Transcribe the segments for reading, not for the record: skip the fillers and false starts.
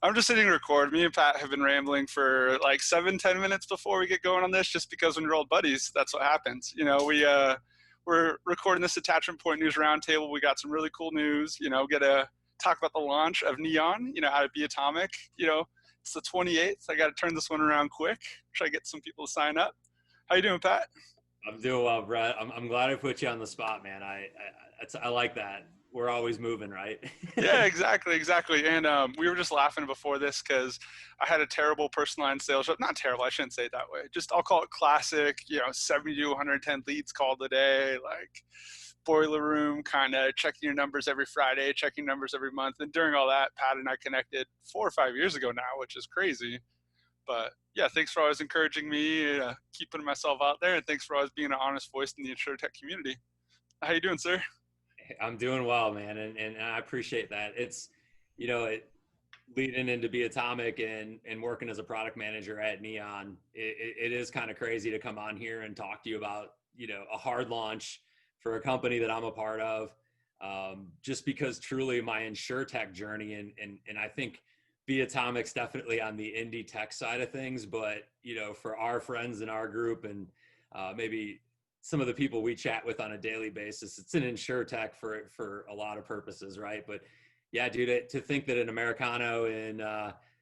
I'm just hitting record. Me and Pat have been rambling for like 7-10 minutes before we get going on this, just because when you're old buddies, that's what happens. We're recording this attachment Point News Roundtable. We got some really cool news. Get to talk about the launch of Neon. How to be atomic. It's the 28th. I got to turn this one around quick. Try to get some people to sign up. How you doing, Pat? I'm doing well, Brett. I'm glad I put you on the spot, man. I like that. We're always moving, right? Yeah, exactly. And we were just laughing before this because I had a terrible personal line sales rep. Not terrible, I shouldn't say it that way. Just I'll call it classic, 70 to 110 leads called a day, like boiler room, kind of checking your numbers every Friday, checking numbers every month. And during all that, Pat and I connected 4 or 5 years ago now, which is crazy. But yeah, thanks for always encouraging me, keep putting myself out there, and thanks for always being an honest voice in the InsurTech community. How you doing, sir? I'm doing well, man, and I appreciate that. It's, leading into Be Atomic and working as a product manager at Neon, it is kind of crazy to come on here and talk to you about, a hard launch for a company that I'm a part of, just because truly my InsurTech journey, and I think Be Atomic's definitely on the indie tech side of things, but, for our friends in our group and maybe some of the people we chat with on a daily basis, it's an InsurTech for a lot of purposes, right? But yeah, dude, to think that an Americano in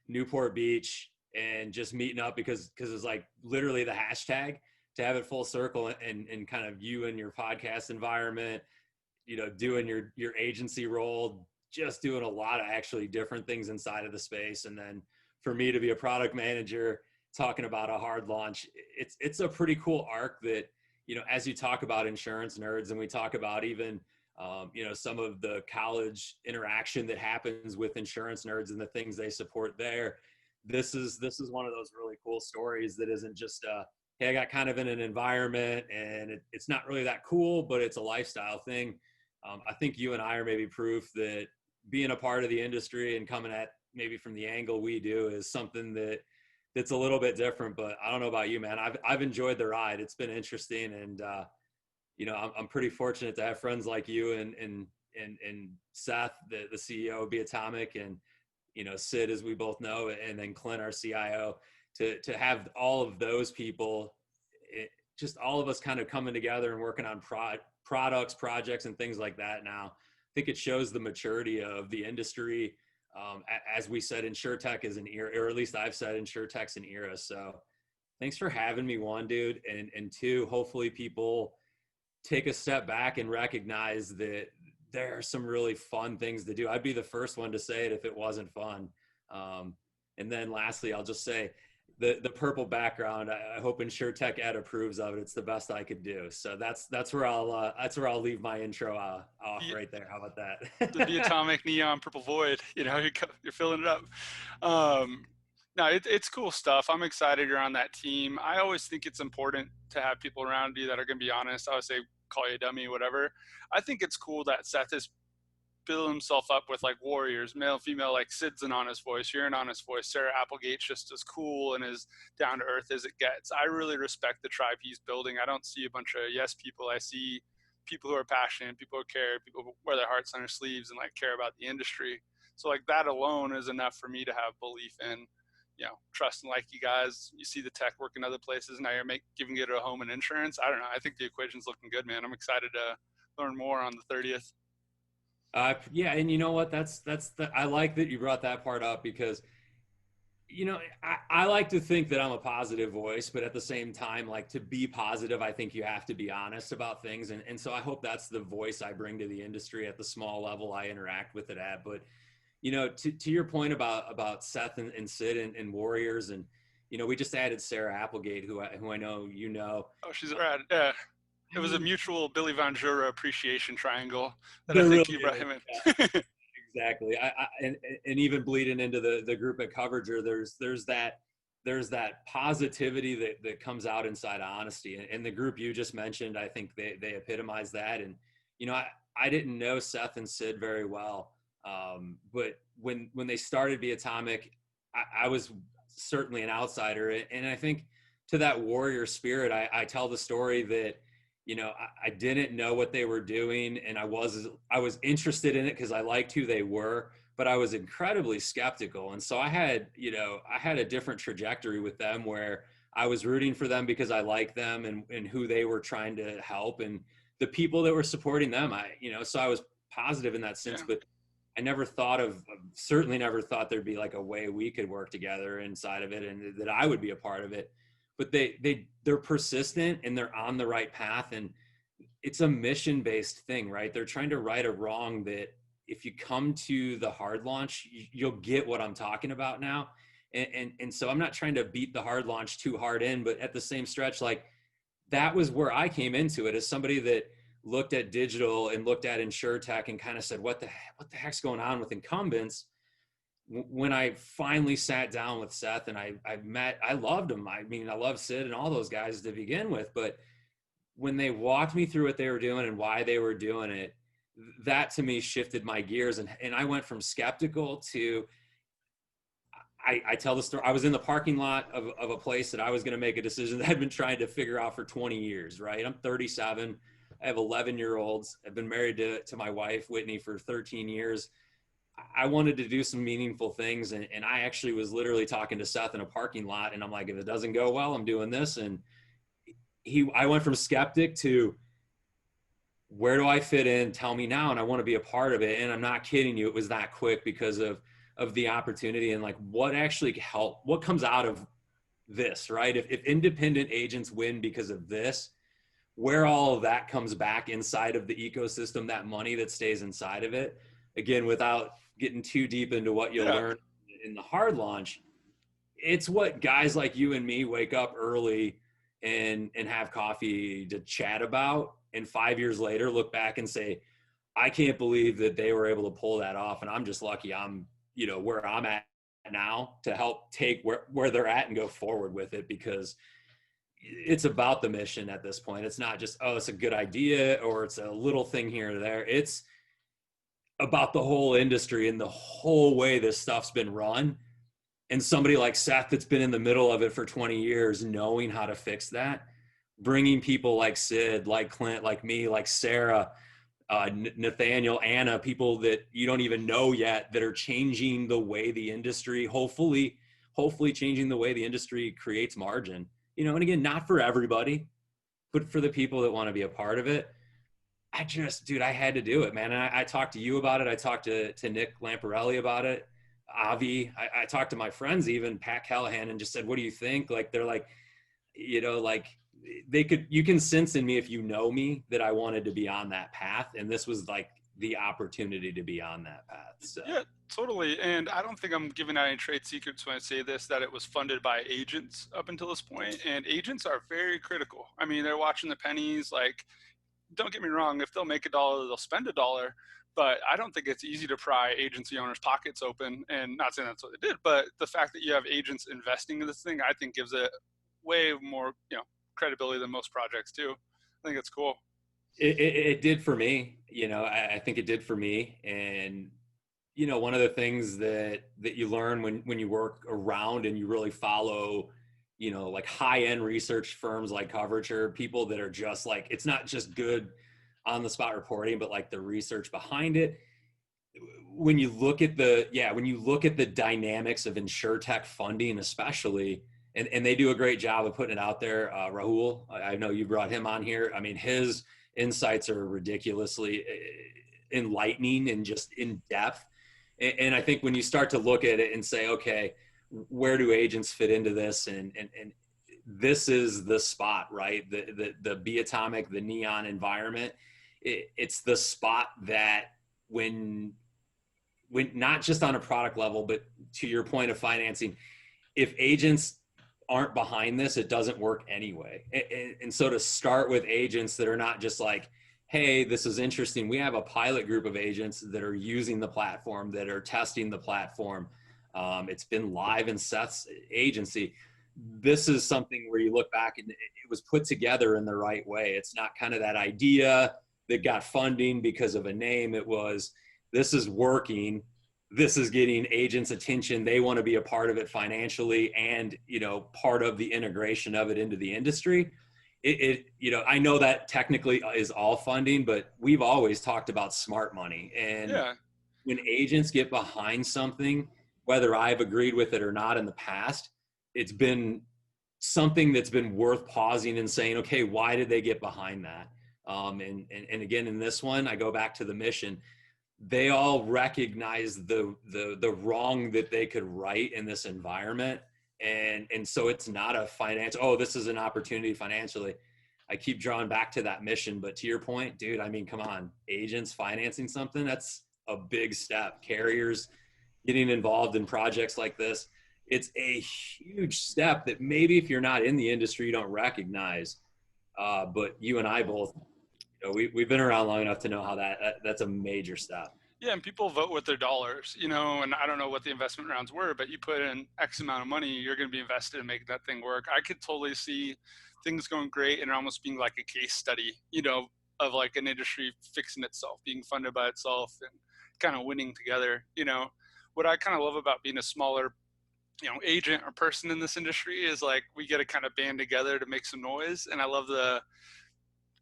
Newport Beach and just meeting up because it's like literally the hashtag, to have it full circle and kind of you in your podcast environment, doing your agency role, just doing a lot of actually different things inside of the space. And then for me to be a product manager talking about a hard launch, it's a pretty cool arc that, as you talk about insurance nerds and we talk about even, some of the college interaction that happens with insurance nerds and the things they support there, this is one of those really cool stories that isn't just, hey, I got kind of in an environment and it's not really that cool, but it's a lifestyle thing. I think you and I are maybe proof that being a part of the industry and coming at maybe from the angle we do is something that's a little bit different. But I don't know about you, man. I've enjoyed the ride. It's been interesting, and I'm pretty fortunate to have friends like you and Seth, the CEO of Be Atomic, and Sid, as we both know, and then Clint, our CIO, to have all of those people, just all of us kind of coming together and working on products, projects, and things like that. Now, I think it shows the maturity of the industry. As we said, InsurTech is an era, or at least I've said InsurTech's an era. So thanks for having me, one, dude. And two, hopefully people take a step back and recognize that there are some really fun things to do. I'd be the first one to say it if it wasn't fun. And then lastly, I'll just say the purple background, I hope InsurTech Ed approves of it. It's the best I could do. So that's where I'll leave my intro off right there. How about that? The atomic neon purple void. You're filling it up. No, it's cool stuff. I'm excited you're on that team. I always think it's important to have people around you that are going to be honest. I always say, call you a dummy, whatever. I think it's cool that Seth is building himself up with like warriors, male, female, like Sid's an honest voice. You're an honest voice. Sarah Applegate's just as cool and as down to earth as it gets. I really respect the tribe he's building. I don't see a bunch of yes people. I see people who are passionate, people who care, people who wear their hearts on their sleeves and like care about the industry. So like that alone is enough for me to have belief in, trust and like you guys. You see the tech work in other places. Now you're giving it a home in insurance. I don't know. I think the equation's looking good, man. I'm excited to learn more on the 30th. Yeah. And you know what, I like that you brought that part up because, I like to think that I'm a positive voice, but at the same time, like to be positive, I think you have to be honest about things. And so I hope that's the voice I bring to the industry at the small level I interact with it at. But, to your point about Seth and Sid and Warriors, and, we just added Sarah Applegate, who I know, Oh, she's rad. Yeah. It was a mutual Billy Von Jura appreciation triangle that There I think really you brought is, him in. yeah. Exactly. And even bleeding into the group at Coverager, there's that positivity that comes out inside of honesty. And the group you just mentioned, I think they epitomize that. And, I didn't know Seth and Sid very well. But when they started Be Atomic, I was certainly an outsider. And I think to that warrior spirit, I tell the story that, I didn't know what they were doing, and I was interested in it because I liked who they were, but I was incredibly skeptical. And so I had a different trajectory with them where I was rooting for them because I like them and who they were trying to help and the people that were supporting them. So I was positive in that sense, Yeah. but I never thought certainly never thought there'd be like a way we could work together inside of it and that I would be a part of it. But they're persistent and they're on the right path. And it's a mission based thing, right? They're trying to right a wrong that if you come to the hard launch, you'll get what I'm talking about now. And so I'm not trying to beat the hard launch too hard in, but at the same stretch, like that was where I came into it as somebody that looked at digital and looked at InsurTech and kind of said, what the heck's going on with incumbents? When I finally sat down with Seth and I loved him. I mean, I love Sid and all those guys to begin with, but when they walked me through what they were doing and why they were doing it, that to me shifted my gears. And I went from skeptical to, I tell the story. I was in the parking lot of a place that I was going to make a decision that I'd been trying to figure out for 20 years, right? I'm 37. I have 11-year-olds. I've been married to my wife, Whitney, for 13 years. I wanted to do some meaningful things. And I actually was literally talking to Seth in a parking lot. And I'm like, if it doesn't go well, I'm doing this. And I went from skeptic to where do I fit in? Tell me now. And I want to be a part of it. And I'm not kidding you. It was that quick because of the opportunity and like what actually helped, what comes out of this, right? If independent agents win because of this, where all of that comes back inside of the ecosystem, that money that stays inside of it, again, without getting too deep into what you'll Yeah. learn in the hard launch, it's what guys like you and me wake up early and have coffee to chat about. And 5 years later, look back and say, I can't believe that they were able to pull that off. And I'm just lucky I'm, where I'm at now to help take where they're at and go forward with it, because it's about the mission at this point. It's not just, oh, it's a good idea or it's a little thing here or there. It's about the whole industry and the whole way this stuff's been run. And somebody like Seth that's been in the middle of it for 20 years, knowing how to fix that, bringing people like Sid, like Clint, like me, like Sarah, Nathaniel, Anna, people that you don't even know yet that are changing the way the industry, hopefully changing the way the industry creates margin. And again, not for everybody, but for the people that want to be a part of it. Dude, I had to do it, man. And I talked to you about it. I talked to Nick Lamparelli about it. Avi, I talked to my friends, even Pat Callahan, and just said, what do you think? Like, they're like, like you can sense in me, if you know me, that I wanted to be on that path. And this was like the opportunity to be on that path. So Yeah, totally. And I don't think I'm giving out any trade secrets when I say this, that it was funded by agents up until this point. And agents are very critical. I mean, they're watching the pennies. Like, don't get me wrong, if they'll make a dollar, they'll spend a dollar. But I don't think it's easy to pry agency owners' pockets open. And not saying that's what they did, but the fact that you have agents investing in this thing, I think gives it way more, credibility than most projects do. I think it's cool. it did for me. I think it did for me. And one of the things that you learn when you work around and you really follow, like high-end research firms like Coverage, or people that are just like, it's not just good on the spot reporting, but like the research behind it. When you look at the dynamics of InsurTech funding, especially, and they do a great job of putting it out there. Rahul, I know you brought him on here. I mean, his insights are ridiculously enlightening and just in depth. And I think when you start to look at it and say, okay, where do agents fit into this? And this is the spot, right? The Biatomic, the neon environment. It's the spot that when not just on a product level, but to your point of financing, if agents aren't behind this, it doesn't work anyway. And so to start with agents that are not just like, hey, this is interesting. We have a pilot group of agents that are using the platform, that are testing the platform. It's been live in Seth's agency. This is something where you look back and it was put together in the right way. It's not kind of that idea that got funding because of a name. It was, this is working. This is getting agents' attention. They want to be a part of it financially and, part of the integration of it into the industry. I know that technically is all funding, but we've always talked about smart money. And Yeah. when agents get behind something, whether I've agreed with it or not in the past, it's been something that's been worth pausing and saying, okay, why did they get behind that? And again, in this one, I go back to the mission. They all recognize the wrong that they could right in this environment. And so it's not a finance, oh, this is an opportunity financially. I keep drawing back to that mission, but to your point, dude, I mean, come on, agents financing something, that's a big step. Carriers getting involved in projects like this, it's a huge step that maybe if you're not in the industry, you don't recognize. But you and I both, you know, we've been around long enough to know how that's a major step. Yeah, and people vote with their dollars, you know, and I don't know what the investment rounds were, but you put in X amount of money, you're going to be invested in making that thing work. I could totally see things going great and almost being like a case study, you know, of like an industry fixing itself, being funded by itself and kind of winning together. You know, what I kind of love about being a smaller, you know, agent or person in this industry is like we get to kind of band together to make some noise. And I love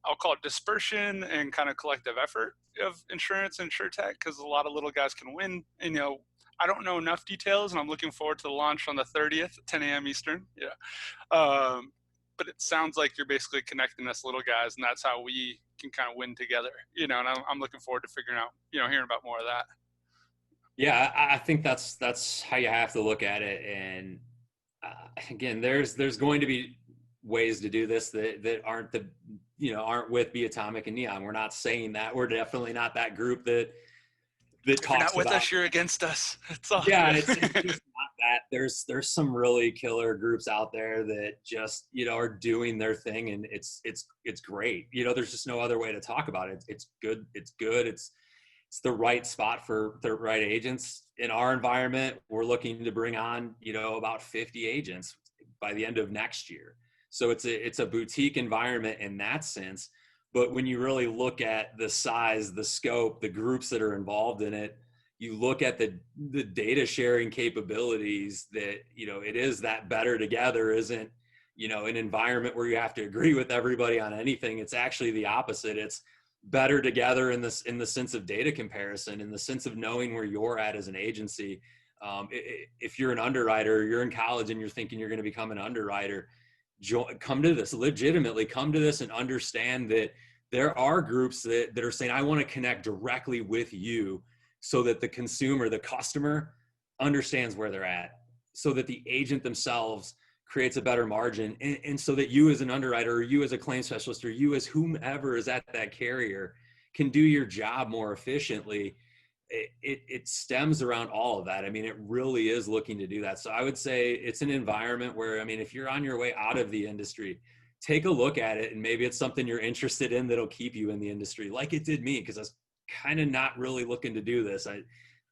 I'll call it dispersion and kind of collective effort of insurance and insurtech, because a lot of little guys can win. And, you know, I don't know enough details, and I'm looking forward to the launch on the 30th at 10 a.m. Eastern. Yeah. But it sounds like you're basically connecting us little guys, and that's how we can kind of win together, you know, and I'm looking forward to figuring out, you know, hearing about more of that. Yeah, I think that's how you have to look at it. And again, there's going to be ways to do this that aren't aren't with Be Atomic and Neon. We're not saying that. We're definitely not that group that If you're talks not with about. us, you're against us. It's all Yeah, good. it's just not that. There's some really killer groups out there that just are doing their thing, and it's great. There's just no other way to talk about it. It's good. It's good. It's the right spot for the right agents. In our environment, we're looking to bring on about 50 agents by the end of next year. So it's a boutique environment in that sense. But when you really look at the size, the scope, the groups that are involved in it, you look at the data sharing capabilities that, it is that better together isn't, an environment where you have to agree with everybody on anything. It's actually the opposite. It's better together in the sense of data comparison, in the sense of knowing where you're at as an agency. If you're an underwriter, you're in college and you're thinking you're going to become an underwriter, come to this and understand that there are groups that are saying, I want to connect directly with you so that the consumer, the customer understands where they're at, so that the agent themselves creates a better margin. And so that you as an underwriter, or you as a claim specialist, or you as whomever is at that carrier can do your job more efficiently. It stems around all of that. I mean, it really is looking to do that. So I would say it's an environment where, I mean, if you're on your way out of the industry, take a look at it, and maybe it's something you're interested in that'll keep you in the industry, like it did me, because I was kind of not really looking to do this.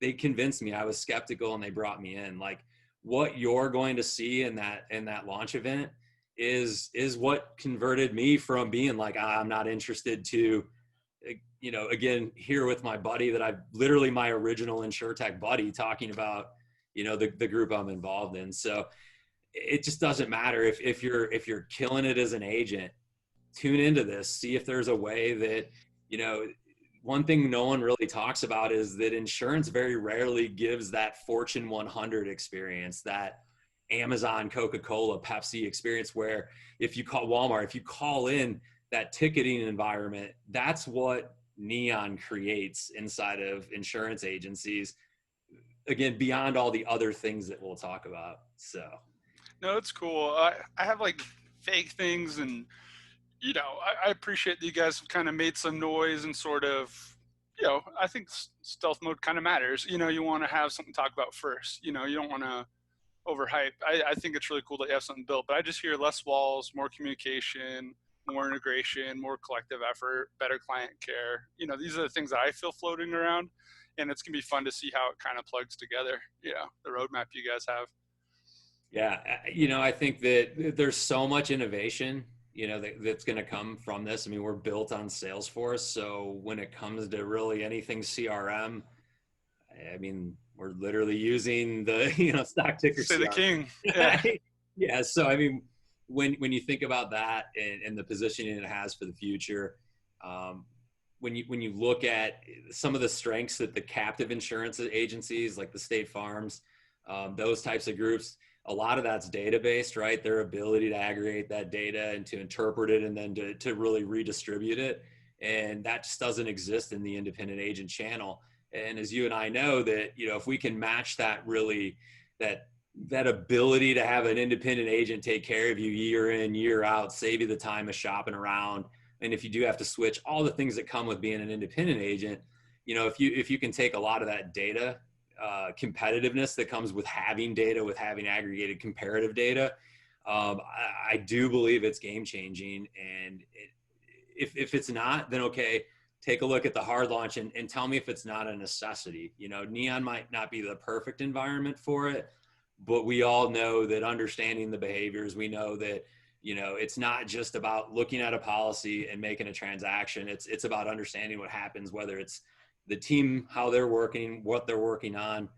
They convinced me. I was skeptical, and they brought me in. Like, what you're going to see in that launch event is what converted me from being like, I'm not interested, to again, here with my buddy that I've literally my original InsurTech buddy talking about, the group I'm involved in. So it just doesn't matter if you're killing it as an agent, tune into this, see if there's a way that, one thing no one really talks about is that insurance very rarely gives that Fortune 100 experience, that Amazon, Coca-Cola, Pepsi experience, where if you call Walmart, if you call in that ticketing environment, that's what Neon creates inside of insurance agencies, again, beyond all the other things that we'll talk about. So No, it's cool. I have like fake things, and I appreciate that you guys have kind of made some noise and sort of, I think stealth mode kind of matters. You want to have something to talk about first. You don't want to overhype. I think it's really cool that you have something built, but I just hear less walls, more communication, more integration, more collective effort, better client care. These are the things that I feel floating around, and it's going to be fun to see how it kind of plugs together. The roadmap you guys have. Yeah. I think that there's so much innovation, that's going to come from this. I mean, we're built on Salesforce. So when it comes to really anything CRM, I mean, we're literally using the, stock ticker Say the CRM. king. Yeah. Yeah. So, I mean, when you think about that and the positioning it has for the future, when you look at some of the strengths that the captive insurance agencies like the state farms, those types of groups, a lot of that's data based, right? Their ability to aggregate that data and to interpret it and then to really redistribute it. And that just doesn't exist in the independent agent channel. And as you and I know that, if we can match that really, that ability to have an independent agent take care of you year in, year out, save you the time of shopping around. And if you do have to switch, all the things that come with being an independent agent, if you can take a lot of that data, competitiveness that comes with having data, with having aggregated comparative data, I do believe it's game changing. And if it's not, then okay, take a look at the hard launch and tell me if it's not a necessity. Neon might not be the perfect environment for it, but we all know that understanding the behaviors, we know that, it's not just about looking at a policy and making a transaction. It's about understanding what happens, whether it's the team, how they're working, what they're working on.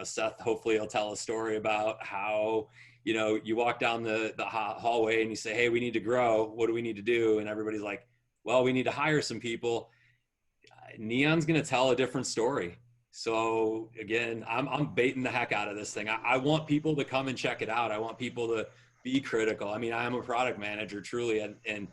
Seth, hopefully he'll tell a story about how, you walk down the hallway and you say, hey, we need to grow. What do we need to do? And everybody's like, well, we need to hire some people. Neon's going to tell a different story. So again, I'm baiting the heck out of this thing. I want people to come and check it out. I want people to be critical. I mean, I am a product manager truly, and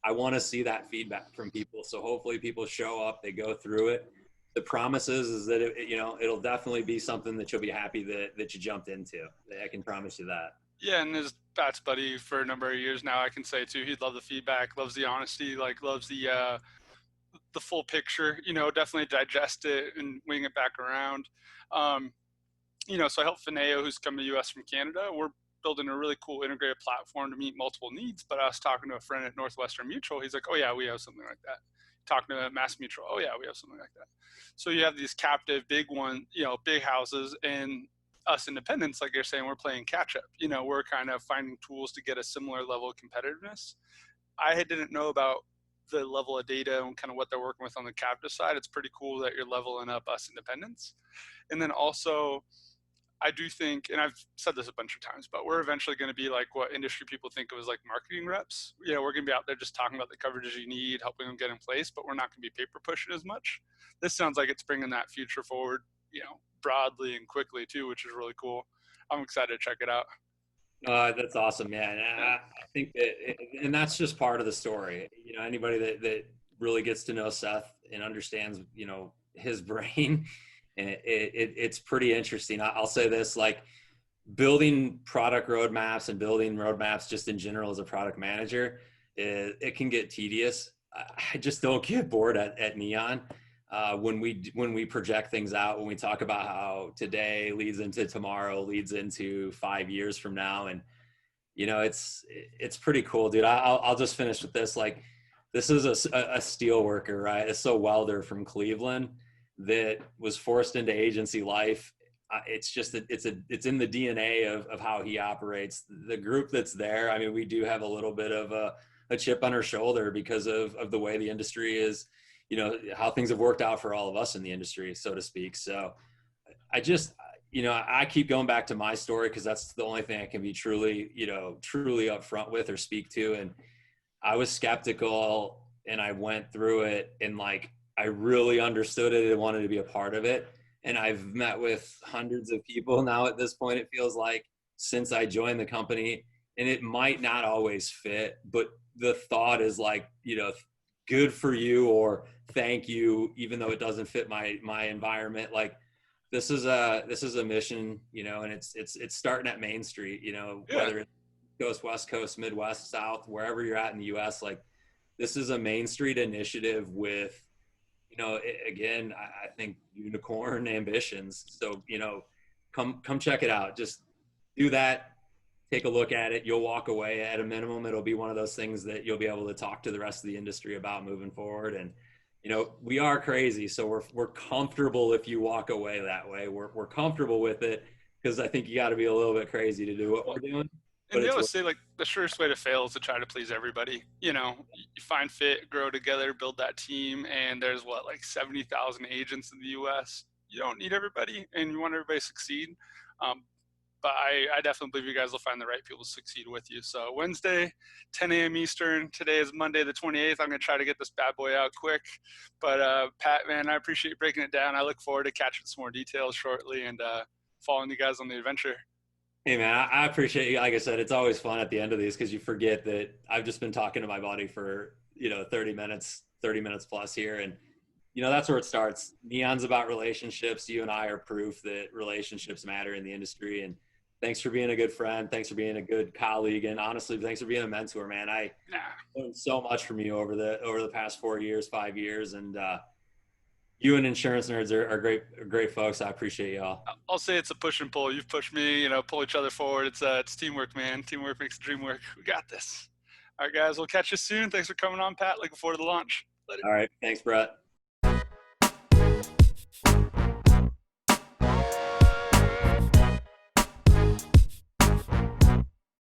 I want to see that feedback from people. So hopefully people show up, they go through it. The promise is that it'll definitely be something that you'll be happy that you jumped into. I can promise you that. Yeah, and as Pat's buddy for a number of years now, I can say too, he'd love the feedback, loves the honesty, like loves the full picture. Definitely digest it and wing it back around. Um, so I help Fineo, who's come to US from Canada. We're building a really cool integrated platform to meet multiple needs. But I was talking to a friend at Northwestern Mutual. He's like, oh yeah, we have something like that. Talking to Mass Mutual. Oh yeah, we have something like that. So you have these captive big big houses, and us independents, like you're saying, we're playing catch up. We're kind of finding tools to get a similar level of competitiveness. I didn't know about the level of data and kind of what they're working with on the captive side. It's pretty cool that you're leveling up us independents. And then also, I do think, and I've said this a bunch of times, but we're eventually going to be like what industry people think of as like marketing reps. We're going to be out there just talking about the coverages you need, helping them get in place, but we're not going to be paper pushing as much. This sounds like it's bringing that future forward, broadly and quickly too, which is really cool. I'm excited to check it out. That's awesome, man. I think and that's just part of the story. Anybody that really gets to know Seth and understands, his brain, it's pretty interesting. I'll say this, like building product roadmaps and building roadmaps just in general as a product manager, it can get tedious. I just don't get bored at Neon. When we project things out, when we talk about how today leads into tomorrow, leads into 5 years from now, and it's pretty cool, dude. I'll just finish with this. Like, this is a steel worker, right? It's a welder from Cleveland that was forced into agency life. It's just it's in the DNA of how he operates. The group that's there, I mean, we do have a little bit of a chip on our shoulder because of the way the industry is, how things have worked out for all of us in the industry, so to speak. So I just, I keep going back to my story because that's the only thing I can be truly upfront with or speak to. And I was skeptical and I went through it and like, I really understood it and wanted to be a part of it. And I've met with hundreds of people now at this point, it feels like, since I joined the company, and it might not always fit, but the thought is like, good for you, or thank you, even though it doesn't fit my environment. Like, this is a mission, and it's starting at Main Street, whether it's Coast, West Coast, Midwest, South, wherever you're at in the US, like, this is a Main Street initiative with, again, I think unicorn ambitions. So, come check it out. Just do that. Take a look at it. You'll walk away. At a minimum, it'll be one of those things that you'll be able to talk to the rest of the industry about moving forward. And, we are crazy. So we're comfortable if you walk away that way. We're comfortable with it because I think you got to be a little bit crazy to do what we're doing. And they always say, like, the surest way to fail is to try to please everybody. You find fit, grow together, build that team. And there's like 70,000 agents in the US. You don't need everybody, and you want everybody to succeed. but I definitely believe you guys will find the right people to succeed with you. So Wednesday, 10 a.m. Eastern. Today is Monday the 28th. I'm going to try to get this bad boy out quick. But Pat, man, I appreciate you breaking it down. I look forward to catching some more details shortly and following you guys on the adventure. Hey man, I appreciate you. Like I said, it's always fun at the end of these because you forget that I've just been talking to my buddy for 30 minutes plus here, and that's where it starts. Neon's about relationships. You and I are proof that relationships matter in the industry. And thanks for being a good friend. Thanks for being a good colleague, and honestly, thanks for being a mentor, man. I learned so much from you over the past 4 years, 5 years, and you and insurance nerds are great folks. I appreciate y'all. I'll say it's a push and pull. You've pushed me, pull each other forward. It's teamwork, man. Teamwork makes the dream work. We got this. All right, guys. We'll catch you soon. Thanks for coming on, Pat. Looking forward to the launch. Later. All right. Thanks, Brett.